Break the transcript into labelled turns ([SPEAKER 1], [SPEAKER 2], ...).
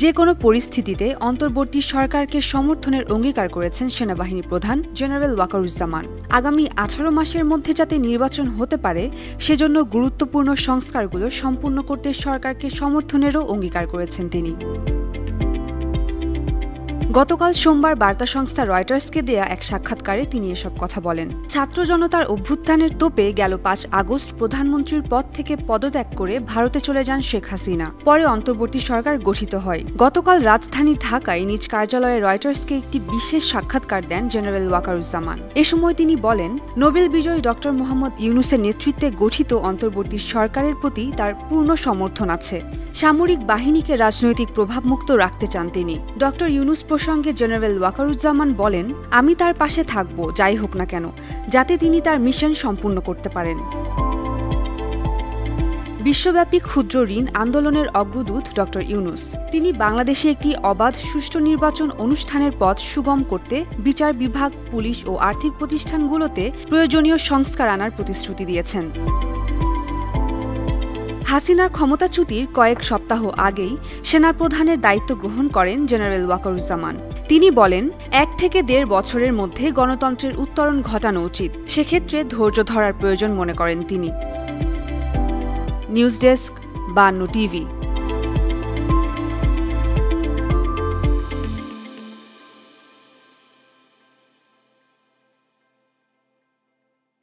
[SPEAKER 1] যে কোনো পরিস্থিতিতে অন্তর্বর্তী সরকারকে সমর্থনের অঙ্গীকার করেছেন সেনাবাহিনী প্রধান জেনারেল ওয়াকারুজ্জামান। আগামী 18 মাসের মধ্যে যাতে নির্বাচন হতে পারে সেজন্য গুরুত্বপূর্ণ সংস্কারগুলো সম্পূর্ণ করতে সরকারকে সমর্থনেরও অঙ্গীকার করেছেন তিনি। গতকাল সোমবার বার্তা সংস্থা রয়টার্সকে দেয়া এক সাক্ষাৎকারে তিনি এসব কথা বলেন। ছাত্র জনতার অভ্যুত্থানের তোপে গেল 5 আগস্ট প্রধানমন্ত্রীর পদ থেকে পদত্যাগ করে ভারতে চলে যান শেখ হাসিনা। পরে অন্তর্বর্তী সরকার গঠিত হয়। গতকাল রাজধানী ঢাকায় নিজ কার্যালয়ে রয়টার্সকে একটি বিশেষ সাক্ষাৎকার দেন জেনারেল ওয়াকারুজ্জামান। এ সময় তিনি বলেন, নোবেল বিজয়ী ড. মোহাম্মদ ইউনূসের নেতৃত্বে গঠিত অন্তর্বর্তী সরকারের প্রতি তার পূর্ণ সমর্থন আছে। সামরিক বাহিনীকে রাজনৈতিক প্রভাবমুক্ত রাখতে চান তিনি। ড. ইউনূস প্রসঙ্গে জেনারেল ওয়াকারুজ্জামান বলেন, আমি তার পাশে থাকব যাই হোক না কেন, যাতে তিনি তার মিশন সম্পূর্ণ করতে পারেন। বিশ্বব্যাপী ক্ষুদ্র ঋণ আন্দোলনের অগ্রদূত ড. ইউনূস। তিনি বাংলাদেশে একটি অবাধ সুষ্ঠু নির্বাচন অনুষ্ঠানের পথ সুগম করতে বিচার বিভাগ, পুলিশ ও আর্থিক প্রতিষ্ঠানগুলোতে প্রয়োজনীয় সংস্কার আনার প্রতিশ্রুতি দিয়েছেন। হাসিনার ক্ষমতাচ্যুতির কয়েক সপ্তাহ আগেই সেনাপ্রধানের দায়িত্ব গ্রহণ করেন জেনারেল ওয়াকারুজ্জামান। তিনি বলেন, 1 থেকে 1.5 বছরের মধ্যে গণতন্ত্রের উত্তরণ ঘটানো উচিত। সেক্ষেত্রে ধৈর্য ধরার প্রয়োজন মনে করেন তিনি। News desk, 52 TV.